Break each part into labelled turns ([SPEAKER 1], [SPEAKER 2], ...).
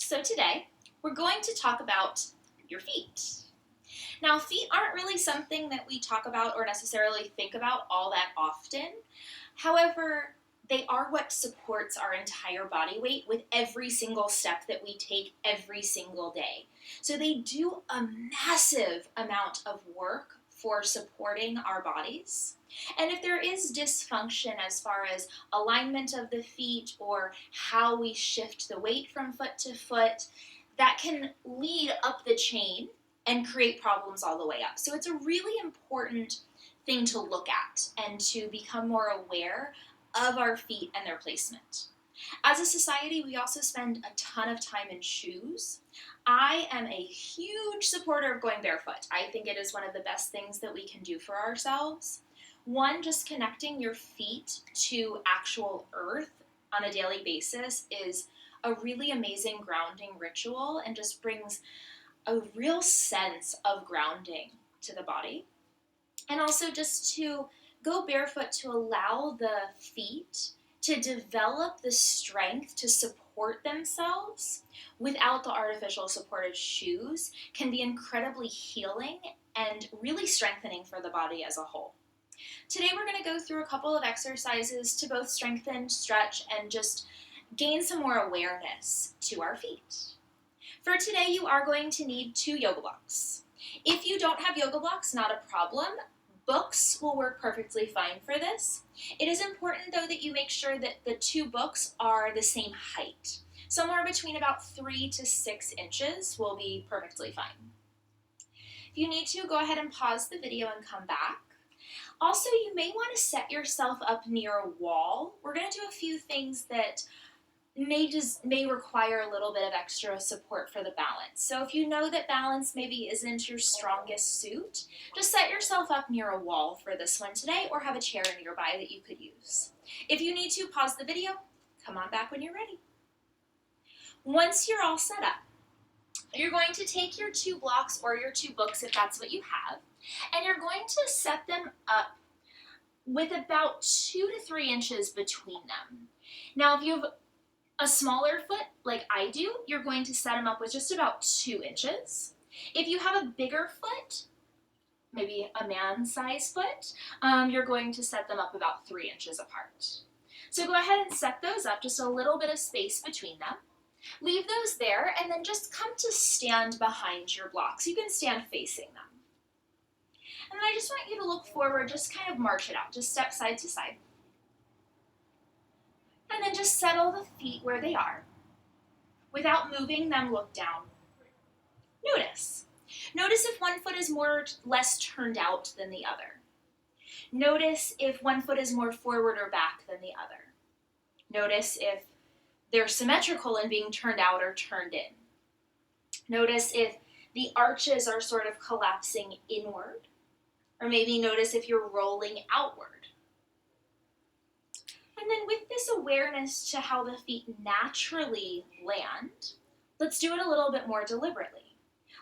[SPEAKER 1] So today, we're going to talk about your feet. Now, feet aren't really something that we talk about or necessarily think about all that often. However, they are what supports our entire body weight with every single step that we take every single day. So they do a massive amount of work for supporting our bodies. And if there is dysfunction as far as alignment of the feet or how we shift the weight from foot to foot, that can lead up the chain and create problems all the way up. So it's a really important thing to look at and to become more aware of our feet and their placement. As a society, we also spend a ton of time in shoes. I am a huge supporter of going barefoot. I think it is one of the best things that we can do for ourselves. One, just connecting your feet to actual earth on a daily basis is a really amazing grounding ritual and just brings a real sense of grounding to the body. And also just to go barefoot to allow the feet to develop the strength to support themselves without the artificial supportive shoes can be incredibly healing and really strengthening for the body as a whole. Today we're going to go through a couple of exercises to both strengthen, stretch, and just gain some more awareness to our feet. For today, you are going to need 2 yoga blocks. If you don't have yoga blocks, not a problem. Books will work perfectly fine for this. It is important, though, that you make sure that the 2 books are the same height. Somewhere between about 3 to 6 inches will be perfectly fine. If you need to, go ahead and pause the video and come back. Also, you may want to set yourself up near a wall. We're going to do a few things that may require a little bit of extra support for the balance. So if you know that balance maybe isn't your strongest suit, just set yourself up near a wall for this one today or have a chair nearby that you could use. If you need to, pause the video, come on back when you're ready. Once you're all set up, you're going to take your 2 blocks or your 2 books if that's what you have, and you're going to set them up with about 2 to 3 inches between them. Now, if you have a smaller foot, like I do, you're going to set them up with just about 2 inches. If you have a bigger foot, maybe a man-sized foot, you're going to set them up about 3 inches apart. So go ahead and set those up, just a little bit of space between them. Leave those there, and then just come to stand behind your blocks. You can stand facing them. And then I just want you to look forward, just kind of march it out, just step side to side. And then just settle the feet where they are. Without moving them, look down. Notice. Notice if one foot is more or less turned out than the other. Notice if one foot is more forward or back than the other. Notice if they're symmetrical in being turned out or turned in. Notice if the arches are sort of collapsing inward. Or maybe notice if you're rolling outward. And then with this awareness to how the feet naturally land, let's do it a little bit more deliberately.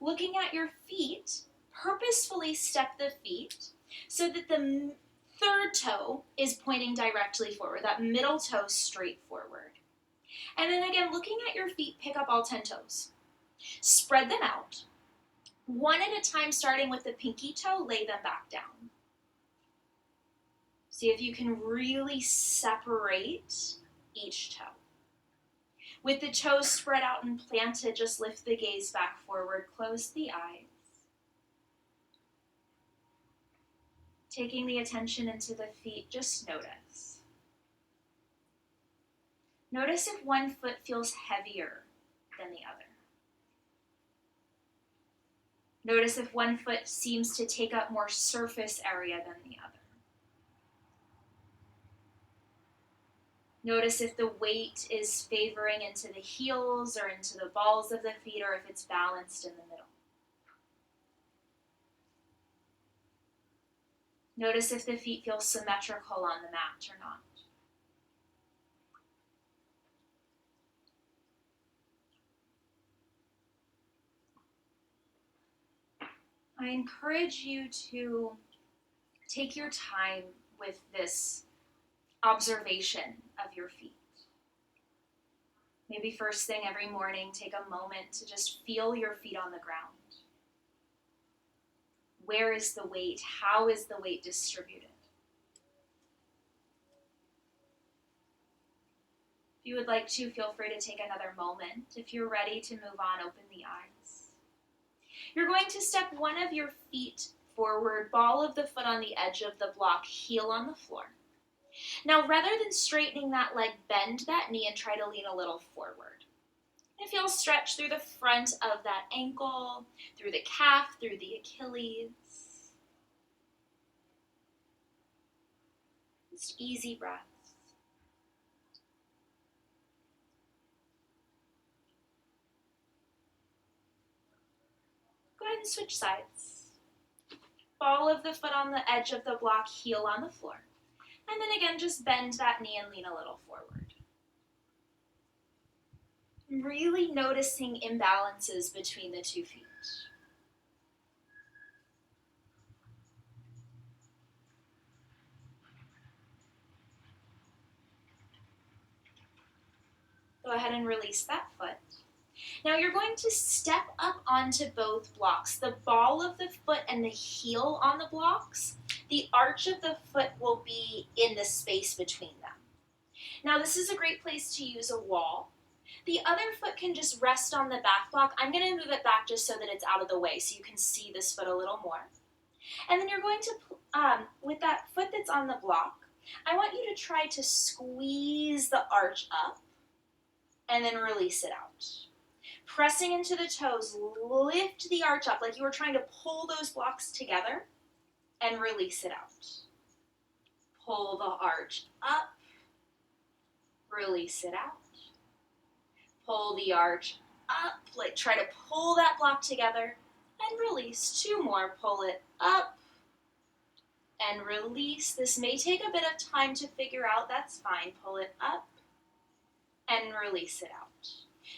[SPEAKER 1] Looking at your feet, purposefully step the feet so that the 3rd toe is pointing directly forward, that middle toe straight forward. And then again, looking at your feet, pick up all 10 toes. Spread them out. One at a time, starting with the pinky toe, lay them back down. See if you can really separate each toe. With the toes spread out and planted, just lift the gaze back forward, close the eyes. Taking the attention into the feet, just notice. Notice if one foot feels heavier than the other. Notice if one foot seems to take up more surface area than the other. Notice if the weight is favoring into the heels or into the balls of the feet, or if it's balanced in the middle. Notice if the feet feel symmetrical on the mat or not. I encourage you to take your time with this observation of your feet. Maybe first thing every morning, take a moment to just feel your feet on the ground. Where is the weight? How is the weight distributed? If you would like to, feel free to take another moment. If you're ready to move on, open the eyes. You're going to step one of your feet forward, ball of the foot on the edge of the block, heel on the floor. Now, rather than straightening that leg, bend that knee and try to lean a little forward. And feel stretch through the front of that ankle, through the calf, through the Achilles. Just easy breaths. Go ahead and switch sides. Ball of the foot on the edge of the block, heel on the floor. And then again, just bend that knee and lean a little forward. Really noticing imbalances between the two feet. Go ahead and release that foot. Now you're going to step up onto both blocks. The ball of the foot and the heel on the blocks. The arch of the foot will be in the space between them. Now this is a great place to use a wall. The other foot can just rest on the back block. I'm going to move it back just so that it's out of the way so you can see this foot a little more. And then you're going to, with that foot that's on the block, I want you to try to squeeze the arch up and then release it out. Pressing into the toes, lift the arch up like you were trying to pull those blocks together and release it out. Pull the arch up, release it out. Pull the arch up, like try to pull that block together and release. Two more, pull it up and release. This may take a bit of time to figure out, that's fine. Pull it up and release it out.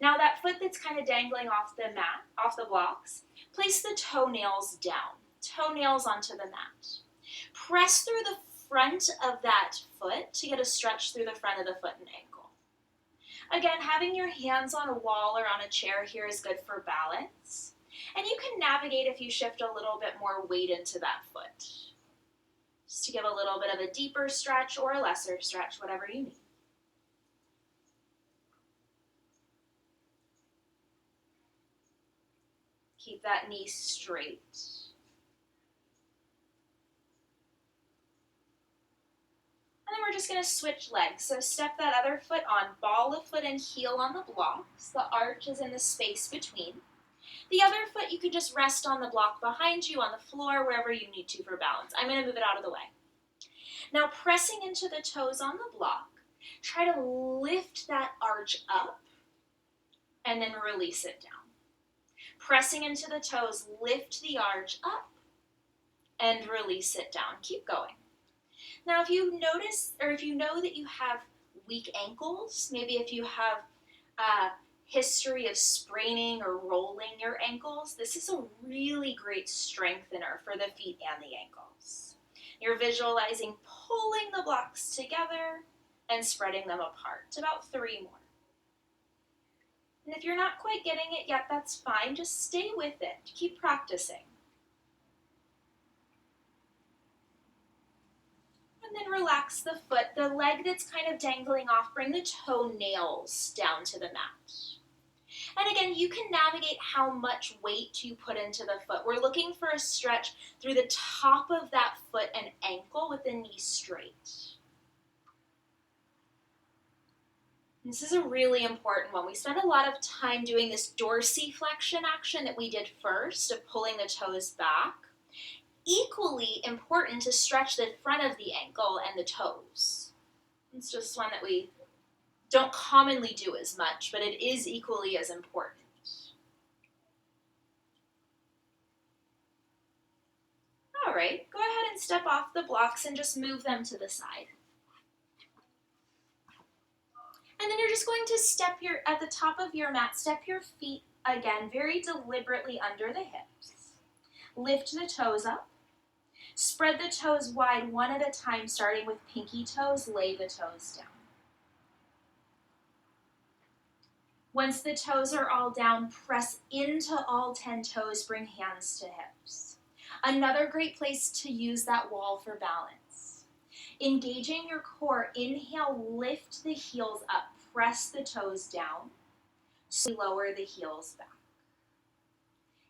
[SPEAKER 1] Now that foot that's kind of dangling off the mat, off the blocks, place the toenails down, toenails onto the mat. Press through the front of that foot to get a stretch through the front of the foot and ankle. Again, having your hands on a wall or on a chair here is good for balance. And you can navigate if you shift a little bit more weight into that foot. Just to give a little bit of a deeper stretch or a lesser stretch, whatever you need. Keep that knee straight. And then we're just going to switch legs. So step that other foot on, ball of foot and heel on the blocks. The arch is in the space between. The other foot you can just rest on the block behind you, on the floor, wherever you need to for balance. I'm going to move it out of the way. Now pressing into the toes on the block, try to lift that arch up and then release it down. Pressing into the toes, lift the arch up and release it down. Keep going. Now if you notice, or if you know that you have weak ankles, maybe if you have a history of spraining or rolling your ankles, this is a really great strengthener for the feet and the ankles. You're visualizing pulling the blocks together and spreading them apart. About 3 more. And if you're not quite getting it yet, that's fine. Just stay with it. Keep practicing. And then relax the foot. The leg that's kind of dangling off, bring the toenails down to the mat. And again, you can navigate how much weight you put into the foot. We're looking for a stretch through the top of that foot and ankle with the knee straight. This is a really important one. We spend a lot of time doing this dorsiflexion action that we did first of pulling the toes back. Equally important to stretch the front of the ankle and the toes. It's just one that we don't commonly do as much, but it is equally as important. All right, go ahead and step off the blocks and just move them to the side. And then you're just going to step at the top of your mat, step your feet again very deliberately under the hips. Lift the toes up. Spread the toes wide one at a time, starting with pinky toes. Lay the toes down. Once the toes are all down, press into all 10 toes, bring hands to hips. Another great place to use that wall for balance. Engaging your core, inhale, lift the heels up, press the toes down, slowly lower the heels back.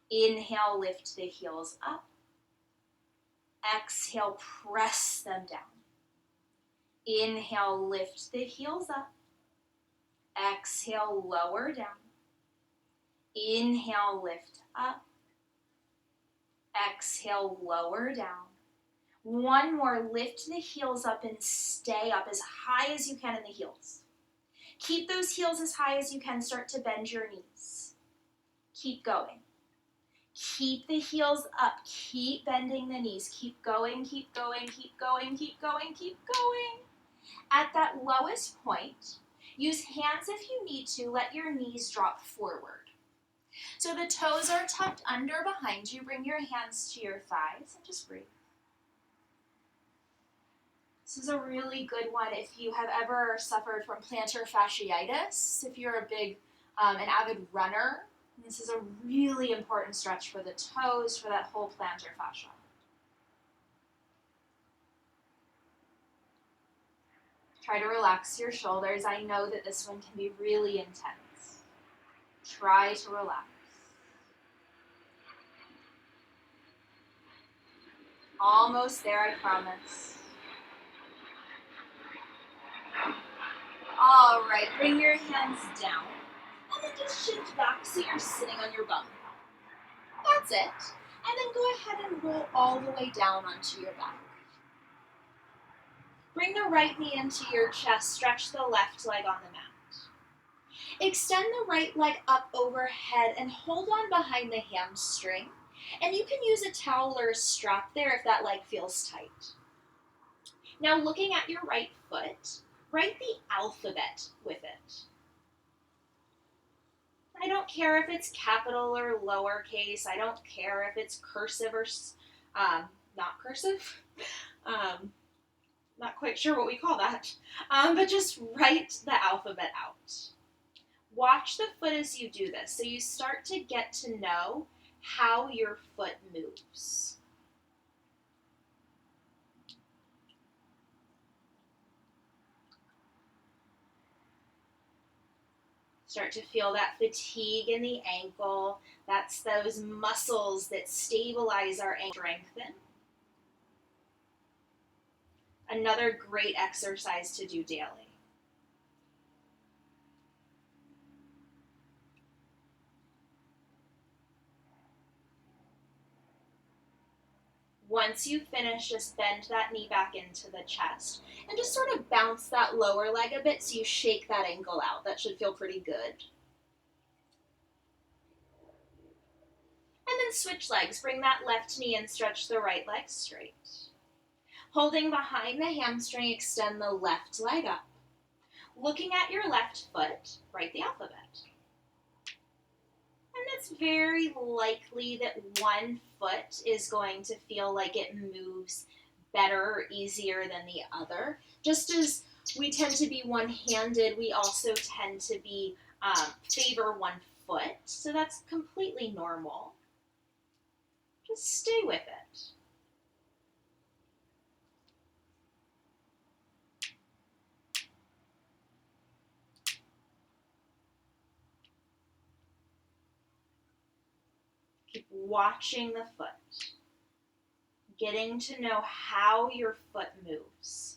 [SPEAKER 1] Inhale, lift the heels up. Exhale, press them down. Inhale, lift the heels up. Exhale, lower down. Inhale, lift up. Exhale, lower down. One more, lift the heels up and stay up as high as you can in the heels. Keep those heels as high as you can, start to bend your knees. Keep going. Keep the heels up, keep bending the knees. Keep going, keep going, keep going, keep going, keep going. At that lowest point, use hands if you need to, let your knees drop forward. So the toes are tucked under behind you. Bring your hands to your thighs and just breathe. This is a really good one if you have ever suffered from plantar fasciitis, if you're an avid runner. This is a really important stretch for the toes, for that whole plantar fascia. Try to relax your shoulders. I know that this one can be really intense. Try to relax. Almost there, I promise. All right, bring your hands down. And then just shift back so you're sitting on your bum. That's it. And then go ahead and roll all the way down onto your back. Bring the right knee into your chest. Stretch the left leg on the mat. Extend the right leg up overhead and hold on behind the hamstring. And you can use a towel or a strap there if that leg feels tight. Now looking at your right foot, write the alphabet with it. I don't care if it's capital or lowercase. I don't care if it's cursive or not cursive. Not quite sure what we call that. But just write the alphabet out. Watch the foot as you do this. So you start to get to know how your foot moves. Start to feel that fatigue in the ankle. That's those muscles that stabilize our ankle. Strengthen. Another great exercise to do daily. Once you finish, just bend that knee back into the chest and just sort of bounce that lower leg a bit so you shake that ankle out. That should feel pretty good. And then switch legs. Bring that left knee and stretch the right leg straight. Holding behind the hamstring, extend the left leg up. Looking at your left foot, write the alphabet. And it's very likely that one foot is going to feel like it moves better or easier than the other. Just as we tend to be one-handed, we also tend to be favor one foot. So that's completely normal. Just stay with it. Keep watching the foot, getting to know how your foot moves.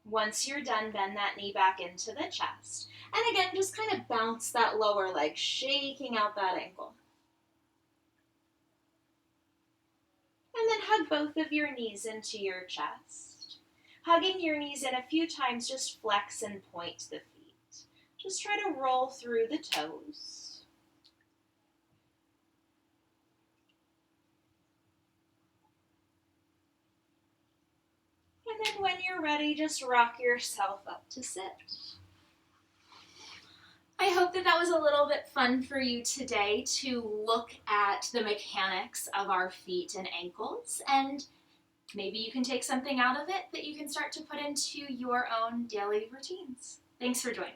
[SPEAKER 1] Once you're done, bend that knee back into the chest. And again, just kind of bounce that lower leg, shaking out that ankle. And then hug both of your knees into your chest. Hugging your knees in a few times, just flex and point the feet. Just try to roll through the toes. And then when you're ready, just rock yourself up to sit. I hope that that was a little bit fun for you today to look at the mechanics of our feet and ankles, and maybe you can take something out of it that you can start to put into your own daily routines. Thanks for joining.